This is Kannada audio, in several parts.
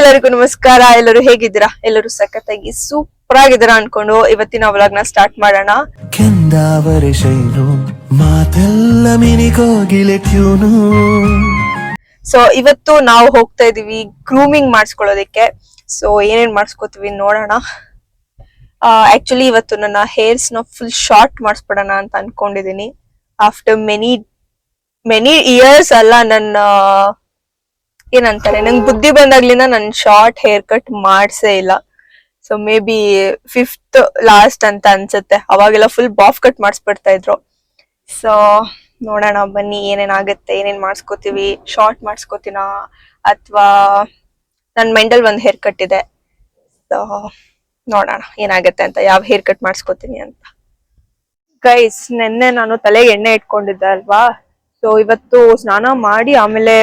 ಎಲ್ಲರಿಗೂ ನಮಸ್ಕಾರ. ಎಲ್ಲರೂ ಹೇಗಿದ್ದೀರಾ? ಎಲ್ಲರೂ ಸಖತ್ತಾಗಿ ಸೂಪರ್ ಆಗಿದ್ದೀರಾ ಅನ್ಕೊಂಡು ಇವತ್ತಿನ ವ್ಲಾಗ್ ನ ಸ್ಟಾರ್ಟ್ ಮಾಡೋಣ. ಸೊ ಇವತ್ತು ನಾವು ಹೋಗ್ತಾ ಇದೀವಿ ಗ್ರೂಮಿಂಗ್ ಮಾಡಿಸ್ಕೊಳ್ಳೋದಕ್ಕೆ. ಸೊ ಏನೇನ್ ಮಾಡಿಸ್ಕೋತೀವಿ ನೋಡೋಣ. ಆಕ್ಚುಲಿ ಇವತ್ತು ನನ್ನ ಹೇರ್ಸ್ ನ ಫುಲ್ ಶಾರ್ಟ್ ಮಾಡಿಸ್ಬಿಡೋಣ ಅಂತ ಅನ್ಕೊಂಡಿದೀನಿ. ಆಫ್ಟರ್ ಮೆನಿ ಇಯರ್ಸ್ ಅಲ್ಲ, ನನ್ನ ಏನಂತಾರೆ, ನಂಗೆ ಬುದ್ಧಿ ಬಂದಾಗ್ಲಿಂದ ನನ್ ಶಾರ್ಟ್ ಹೇರ್ ಕಟ್ ಮಾಡ್ಸೇ ಇಲ್ಲ. So may be 5th last ಅಂತ ಅನ್ಸುತ್ತೆ. ಅವಾಗೆಲ್ಲ ಫುಲ್ ಬಾಫ್ ಕಟ್ ಮಾಡಿಸ್ಬಿಡ್ತಾ ಇದ್ರು. ಸೊ ನೋಡೋಣ ಬನ್ನಿ ಏನೇನಾಗತ್ತೆ, ಏನೇನ್ ಮಾಡಿಸ್ಕೋತೀವಿ. ಶಾರ್ಟ್ ಮಾಡಿಸ್ಕೋತೀನ ಅಥವಾ ನನ್ ಮೈಂಡಲ್ ಒಂದ್ ಹೇರ್ ಕಟ್ ಇದೆ. ಸೊ ನೋಡೋಣ ಏನಾಗತ್ತೆ ಅಂತ, ಯಾವ ಹೇರ್ ಕಟ್ ಮಾಡಿಸ್ಕೋತೀನಿ ಅಂತ. ಗೈಸ್, ನೆನ್ನೆ ನಾನು ತಲೆಗೆ ಎಣ್ಣೆ ಇಟ್ಕೊಂಡಿದ್ದೆ ಅಲ್ವಾ. ಸೊ ಇವತ್ತು ಸ್ನಾನ ಮಾಡಿ ಆಮೇಲೆ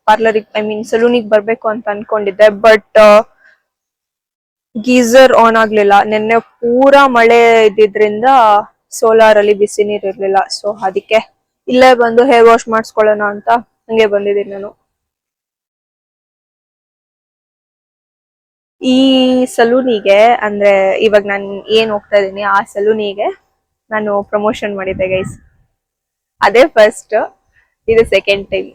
ಪಾರ್ಲರಿಗೆ ಸಲೂನಿಗೆ ಬರ್ಬೇಕು ಅಂತ ಅನ್ಕೊಂಡಿದ್ದೆ. ಬಟ್ ಗೀಸರ್ ಆನ್ ಆಗ್ಲಿಲ್ಲ. ನಿನ್ನೆ ಪೂರಾ ಮಳೆ ಇದ್ದಿದ್ರಿಂದ ಸೋಲಾರ್ ಅಲ್ಲಿ ಬಿಸಿ ನೀರ್ ಇರ್ಲಿಲ್ಲ. ಸೊ ಅದಕ್ಕೆ ಇಲ್ಲೇ ಬಂದು ಹೇರ್ ವಾಶ್ ಮಾಡಿಸ್ಕೊಳ್ಳೋಣ ಅಂತ ಹಂಗೆ ಬಂದಿದ್ದೀನಿ ನಾನು. ಈ ಸಲೂನಿಗೆ ಅಂದ್ರೆ ಇವಾಗ ನಾನು ಏನ್ ಹೋಗ್ತಾ ಇದೀನಿ ಆ ಸಲೂನಿಗೆ ನಾನು ಪ್ರಮೋಷನ್ ಮಾಡಿದ್ದೆ ಗೈಸ್. ಅದೇ ಫಸ್ಟ್, ಇದು ಸೆಕೆಂಡ್ ಟೈಮ್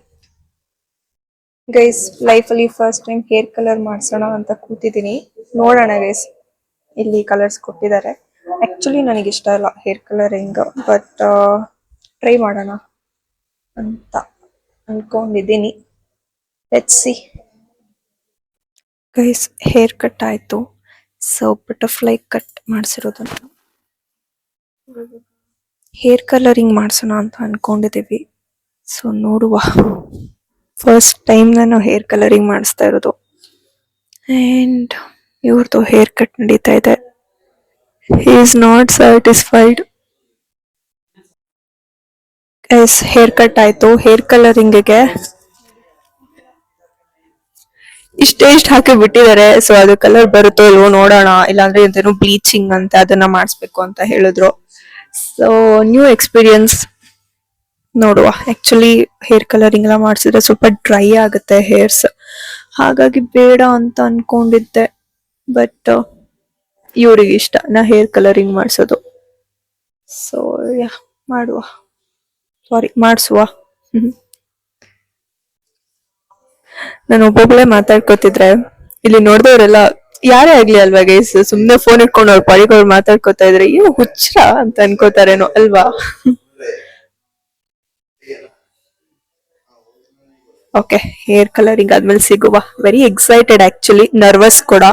ಗೈಸ್. ಲೈಫ್ ಅಲ್ಲಿ ಫಸ್ಟ್ ಟೈಮ್ ಹೇರ್ ಕಲರ್ ಮಾಡ್ಸೋಣ ಅಂತ ಕೂತಿದ್ದೀನಿ. ನೋಡೋಣ ಗೈಸ್, ಇಲ್ಲಿ ಕಲರ್ಸ್ ಕೊಟ್ಟಿದ್ದಾರೆ. ಆಕ್ಚುಲಿ ನನಗೆ ಇಷ್ಟ ಇಲ್ಲ ಹೇರ್ ಕಲರಿಂಗ್, ಬಟ್ ಟ್ರೈ ಮಾಡೋಣ ಅಂತ ಅನ್ಕೊಂಡಿದ್ದೀನಿ. Let's see. Guys, haircut ಆಯ್ತು. ಸೊ ಬಟರ್ಫ್ಲೈ ಕಟ್ ಮಾಡಿಸಿರೋದು. ಹೇರ್ ಕಲರಿಂಗ್ ಮಾಡ್ಸೋಣ ಅಂತ ಅನ್ಕೊಂಡಿದೀವಿ. ಸೊ ನೋಡುವ. ಫಸ್ಟ್ ಟೈಮ್ ನಾನು ಹೇರ್ ಕಲರಿಂಗ್ ಮಾಡಿಸ್ತಾ ಇರೋದು. ಅಂಡ್ ಇವ್ರದ್ದು ಹೇರ್ ಕಟ್ ನಡೀತಾ ಇದೆ. He is not satisfied. Guys, haircut ಆಯ್ತು. ಹೇರ್ ಕಲರಿಂಗ್ಗೆ ಇಷ್ಟ ಹಾಕಿ ಬಿಟ್ಟಿದ್ದಾರೆ. ಸೊ ಅದು ಕಲರ್ ಬರುತ್ತೋ ಇಲ್ವೋ ನೋಡೋಣ. ಇಲ್ಲಾಂದ್ರೆ ಎಂತೇನೋ ಬ್ಲೀಚಿಂಗ್ ಅಂತ ಅದನ್ನ ಮಾಡಿಸ್ಬೇಕು ಅಂತ ಹೇಳಿದ್ರು. ಸೊ ನ್ಯೂ ಎಕ್ಸ್ಪೀರಿಯನ್ಸ್, ನೋಡುವ. ಆಕ್ಚುಲಿ ಹೇರ್ ಕಲರಿಂಗ್ ಎಲ್ಲ ಮಾಡಿಸಿದ್ರೆ ಸ್ವಲ್ಪ ಡ್ರೈ ಆಗುತ್ತೆ ಹೇರ್ಸ್, ಹಾಗಾಗಿ ಬೇಡ ಅಂತ ಅನ್ಕೊಂಡಿದ್ದೆ. ಬಟ್ ಇವ್ರಿಗೆ ಇಷ್ಟ ನಾ ಹೇರ್ ಕಲರಿಂಗ್ ಮಾಡಿಸೋದು. ಸೊ ಯಾ ಮಾಡಿಸುವ. ನಾನು ಒಬ್ಬೊಬ್ಬಳೇ ಮಾತಾಡ್ಕೋತಿದ್ರೆ ಇಲ್ಲಿ ನೋಡಿದವರೆಲ್ಲ ಯಾರೇ ಆಗ್ಲಿ ಅಲ್ವಾ ಗೈಸ್, ಸುಮ್ನೆ ಫೋನ್ ಇಟ್ಕೊಂಡು ಅವ್ರ ಪಾಡಿಗೆ ಅವ್ರು ಮಾತಾಡ್ಕೋತಾ ಇದ್ರೆ ಏನು ಹುಚ್ಚರ ಅಂತ ಅನ್ಕೋತಾರೇನೋ ಅಲ್ವಾ. ಓಕೆ, ಹೇರ್ ಕಲರಿಂಗ್ ಆದ್ಮೇಲೆ ಸಿಗುವ. ವೆರಿ ಎಕ್ಸೈಟೆಡ್, ಆಕ್ಚುಲಿ ನರ್ವಸ್ ಕೂಡ.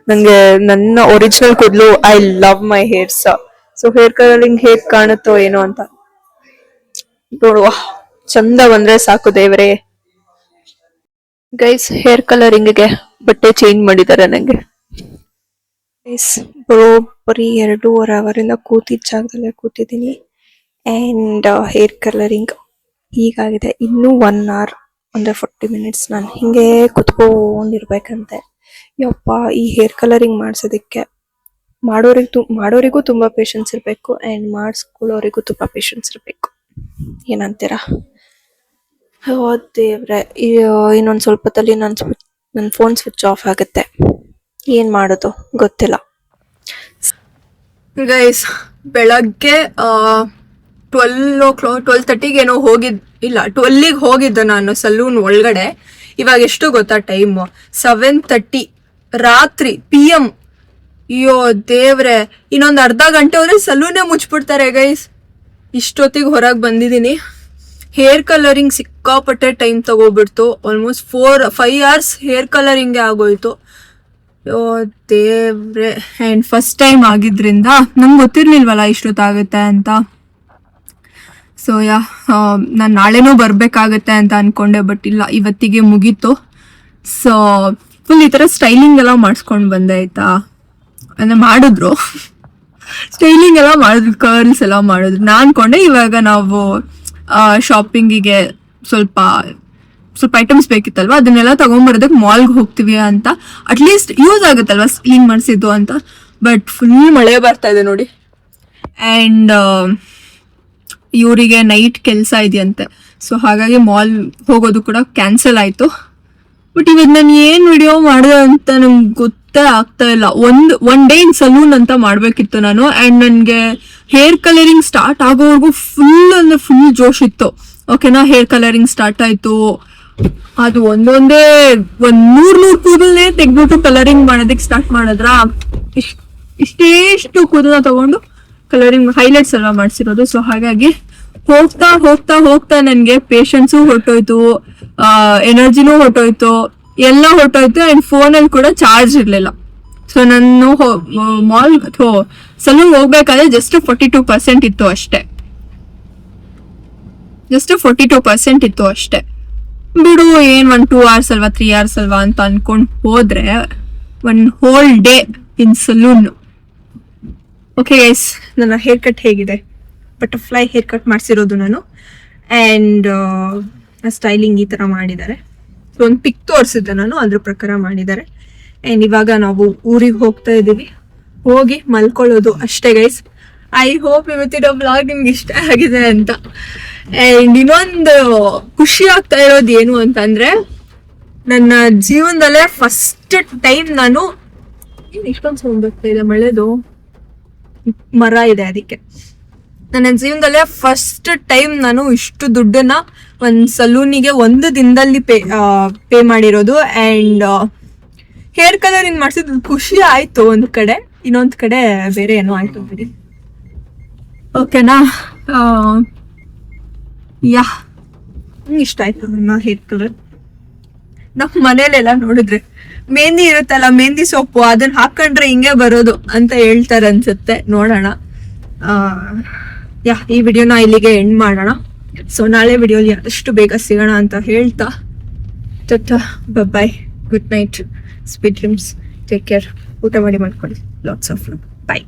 ನಂಗೆ ನನ್ನ ಒರಿಜಿನಲ್ ಕೂದಲು, I love my hairs. So hair colouring ಹೇಗ್ ಕಾಣುತ್ತೋ ಏನೋ ಅಂತ ನೋಡುವ. ಚಂದ ಬಂದ್ರೆ ಸಾಕು ದೇವ್ರೆ. ಗೈಸ್, ಹೇರ್ ಕಲರಿಂಗ್ಗೆ ಬಟ್ಟೆ ಚೇಂಜ್ ಮಾಡಿದ್ದಾರೆ ನಂಗೆ. ಗೈಸ್, ಬರೋಬ್ಬರಿ 2.5 ಅವರಿಂದ ಕೂತಿದ್ದ ಜಾಗದಲ್ಲೇ ಕೂತಿದ್ದೀನಿ. ಅಂಡ್ ಹೇರ್ ಕಲರಿಂಗ್ ಹೀಗಾಗಿದೆ. ಇನ್ನೂ 1 hour ಅಂದ್ರೆ 40 minutes ನಾನು ಹಿಂಗೆ ಕುತ್ಕೊಂಡಿರ್ಬೇಕಂತೆ. ಯಪ್ಪ, ಈ ಹೇರ್ ಕಲರಿಂಗ್ ಮಾಡ್ಸೋದಕ್ಕೆ ಮಾಡೋರಿಗೂ ತುಂಬಾ ಪೇಷನ್ಸ್ ಇರಬೇಕು ಅಂಡ್ ಮಾಡಿಸ್ಕೊಳ್ಳೋರಿಗೂ ತುಂಬಾ ಪೇಷನ್ಸ್ ಇರಬೇಕು. ಏನಂತೀರಾ? ದೇವ್ರೆ, ಇನ್ನೊಂದ್ ಸ್ವಲ್ಪದಲ್ಲಿ ನನ್ನ ಫೋನ್ ಸ್ವಿಚ್ ಆಫ್ ಆಗುತ್ತೆ. ಏನ್ ಮಾಡೋದು ಗೊತ್ತಿಲ್ಲ. ಗೈಸ್, ಬೆಳಗ್ಗೆ 12:30 ಏನೋ ಇಲ್ಲ 12ಗೆ ಹೋಗಿದ್ದೆ ನಾನು ಸಲೂನ್ ಒಳಗಡೆ. ಇವಾಗ ಎಷ್ಟು ಗೊತ್ತಾ ಟೈಮ್? 7:30 ರಾತ್ರಿ PM. ಅಯ್ಯೋ ದೇವ್ರೆ, ಇನ್ನೊಂದು ಅರ್ಧ ಗಂಟೆ ಹೋದ್ರೆ ಸಲೂನೇ ಮುಚ್ಬಿಡ್ತಾರೆ ಗೈಸ್. ಇಷ್ಟೊತ್ತಿಗೆ ಹೊರಗೆ ಬಂದಿದ್ದೀನಿ. ಹೇರ್ ಕಲರಿಂಗ್ ಸಿಕ್ಕಾಪಟ್ಟೆ ಟೈಮ್ ತಗೋಬಿಡ್ತು. ಆಲ್ಮೋಸ್ಟ್ 4-5 hours ಹೇರ್ ಕಲರಿಂಗ್ಗೆ ಆಗೋಯ್ತು. ಅಯ್ಯೋ ದೇವ್ರೆ. ಆ್ಯಂಡ್ ಫಸ್ಟ್ ಟೈಮ್ ಆಗಿದ್ರಿಂದ ನಂಗೆ ಗೊತ್ತಿರ್ಲಿಲ್ವಲ್ಲ ಇಷ್ಟೊತ್ತಾಗುತ್ತೆ ಅಂತ. ಸೊ ನಾನು ನಾಳೆನೂ ಬರ್ಬೇಕಾಗತ್ತೆ ಅಂತ ಅನ್ಕೊಂಡೆ, ಬಟ್ ಇಲ್ಲ, ಇವತ್ತಿಗೆ ಮುಗೀತು. ಸೊ ಫುಲ್ ಈ ಥರ ಸ್ಟೈಲಿಂಗ್ ಎಲ್ಲ ಮಾಡಿಸ್ಕೊಂಡು ಬಂದೆ ಆಯ್ತಾ. ಅಂದರೆ ಮಾಡಿದ್ರು, ಸ್ಟೈಲಿಂಗ್ ಎಲ್ಲ ಮಾಡಿದ್ರು, ಕರ್ಲ್ಸ್ ಎಲ್ಲ ಮಾಡಿದ್ರು. ನಾನು ಅನ್ಕೊಂಡೆ ಇವಾಗ ನಾವು ಶಾಪಿಂಗಿಗೆ ಸ್ವಲ್ಪ ಐಟಮ್ಸ್ ಬೇಕಿತ್ತಲ್ವ, ಅದನ್ನೆಲ್ಲ ತಗೊಂಡ್ಬರೋದಕ್ಕೆ ಮಾಲ್ಗೆ ಹೋಗ್ತೀವಿ ಅಂತ. ಅಟ್ಲೀಸ್ಟ್ ಯೂಸ್ ಆಗುತ್ತಲ್ವ ಕ್ಲೀನ್ ಮಾಡಿಸಿದ್ದು ಅಂತ. ಬಟ್ ಫುಲ್ ಮಳೆ ಬರ್ತಾ ಇದೆ ನೋಡಿ. ಆ್ಯಂಡ್ ಇವರಿಗೆ ನೈಟ್ ಕೆಲಸ ಇದೆಯಂತೆ. ಸೊ ಹಾಗಾಗಿ ಮಾಲ್ ಹೋಗೋದು ಕೂಡ ಕ್ಯಾನ್ಸಲ್ ಆಯಿತು. ಬಟ್ ಇವಾಗ ನಾನು ಏನ್ ವಿಡಿಯೋ ಮಾಡಿದೆ ಅಂತ ನಂಗೆ ಗೊತ್ತೇ ಆಗ್ತಾ ಇಲ್ಲ. ಒನ್ ಡೇ ಇನ್ ಸಲೂನ್ ಅಂತ ಮಾಡ್ಬೇಕಿತ್ತು ನಾನು. ಅಂಡ್ ನನ್ಗೆ ಹೇರ್ ಕಲರಿಂಗ್ ಸ್ಟಾರ್ಟ್ ಆಗೋವರೆಗೂ ಫುಲ್ ಜೋಶ್ ಇತ್ತು. ಓಕೆನಾ, ಹೇರ್ ಕಲರಿಂಗ್ ಸ್ಟಾರ್ಟ್ ಆಯ್ತು. ಅದು ಒಂದೊಂದೇ 100 ಕೂದಲೇ ತೆಗ್ದ್ಬಿಟ್ಟು ಕಲರಿಂಗ್ ಮಾಡೋದಕ್ಕೆ ಸ್ಟಾರ್ಟ್ ಮಾಡಿದ್ರ. ಇಷ್ಟೇಷ್ಟು ಕೂದಲನ್ನ ತಗೊಂಡು ಕಲರಿಂಗ್ ಹೈಲೈಟ್ಸ್ ಎಲ್ಲ ಮಾಡ್ಸಿರೋದು. ಸೊ ಹಾಗಾಗಿ ಹೋಗ್ತಾ ಹೋಗ್ತಾ ಹೋಗ್ತಾ ನನ್ಗೆ ಪೇಷನ್ಸು ಹೊರಟೋಯ್ತು, ಎನರ್ಜಿನೂ ಹೊರಟೋಯ್ತು, ಎಲ್ಲ ಹೊರಟೋಯ್ತು. ಅಂಡ್ ಫೋನಲ್ಲಿ ಕೂಡ ಚಾರ್ಜ್ ಇರ್ಲಿಲ್ಲ. ಸೊ ನಾನು ಸಲೂನ್ ಹೋಗ್ಬೇಕಾದ್ರೆ ಜಸ್ಟ್ 42% ಇತ್ತು ಅಷ್ಟೇ. ಜಸ್ಟ್ 42% ಇತ್ತು ಅಷ್ಟೇ. ಬಿಡು, ಏನ್ 2 hours ಅಲ್ವಾ 3 hours ಅಲ್ವಾ ಅಂತ ಅನ್ಕೊಂಡ್ ಹೋದ್ರೆ 1 whole day ಇನ್ ಸಲೂನ್. ಓಕೆ ಗೈಸ್, ನನ್ನ ಹೇರ್ ಕಟ್ ಹೇಗಿದೆ? ಬಟರ್ಫ್ಲೈ ಹೇರ್ ಕಟ್ ಮಾಡಿಸಿರೋದು ನಾನು. ಆ್ಯಂಡ್ ಸ್ಟೈಲಿಂಗ್ ಈ ಥರ ಮಾಡಿದ್ದಾರೆ. ಸೊ ಒಂದು ಪಿಕ್ ತೋರಿಸಿದ್ದೆ ನಾನು, ಅದ್ರ ಪ್ರಕಾರ ಮಾಡಿದ್ದಾರೆ. ಆ್ಯಂಡ್ ಇವಾಗ ನಾವು ಊರಿಗೆ ಹೋಗ್ತಾ ಇದ್ದೀವಿ. ಹೋಗಿ ಮಲ್ಕೊಳ್ಳೋದು ಅಷ್ಟೇ ಗೈಸ್. ಐ ಹೋಪ್ ಇವತ್ತಿನ ಬ್ಲಾಗ್ ನಿಮ್ಗೆ ಇಷ್ಟ ಆಗಿದೆ ಅಂತ. ಆ್ಯಂಡ್ ಇನ್ನೊಂದು ಖುಷಿ ಆಗ್ತಾ ಇರೋದು ಏನು ಅಂತಂದರೆ, ನನ್ನ ಜೀವನದಲ್ಲೇ ಫಸ್ಟ್ ಟೈಮ್ ನಾನು ಇಷ್ಟೊಂದು ಸೌಂಡ್ ಬರ್ತಾ ಇದೆ, ಮಳೆದು ಮರ ಇದೆ ಅದಕ್ಕೆ. ನನ್ನ ಜೀವನದಲ್ಲೇ ಫಸ್ಟ್ ಟೈಮ್ ನಾನು ಇಷ್ಟು ದುಡ್ಡನ್ನ ಒಂದು ಸಲೂನಿಗೆ ಒಂದು ದಿನದಲ್ಲಿ ಪೇ ಮಾಡಿರೋದು. ಆ್ಯಂಡ್ ಹೇರ್ ಕಲರಿಂಗ್ ಮಾಡಿಸಿದ್ದು ಖುಷಿ ಆಯಿತು ಒಂದು ಕಡೆ, ಇನ್ನೊಂದು ಕಡೆ ಬೇರೆ ಏನೋ ಆಯಿತು ಬಿಡಿ. ಓಕೆನಾ, ಯಾ ಇಷ್ಟ ಆಯಿತು ನನ್ನ ಹೇರ್ ಕಲರ್. ನಮ್ಮ ಮನೇಲೆಲ್ಲ ನೋಡಿದ್ರೆ ಮೆಹಂದಿ ಇರುತ್ತಲ್ಲ, ಮೆಹಂದಿ ಸೊಪ್ಪು, ಅದನ್ನ ಹಾಕೊಂಡ್ರೆ ಹಿಂಗೆ ಬರೋದು ಅಂತ ಹೇಳ್ತಾರೆ ಅನ್ಸುತ್ತೆ. ನೋಡೋಣ. ಈ ವಿಡಿಯೋನ ಇಲ್ಲಿಗೆ ಎಂಡ್ ಮಾಡೋಣ. ಸೊ ನಾಳೆ ವಿಡಿಯೋಲಿ ಆದಷ್ಟು ಬೇಗ ಸಿಗೋಣ ಅಂತ ಹೇಳ್ತಾ bye, good night, sweet dreams, take care, ಊಟ ಮಾಡಿ ಮಾಡ್ಕೊಳ್ಳಿ, ಲಾಟ್ಸ್ ಆಫ್ ಲವ್, ಬಾಯ್.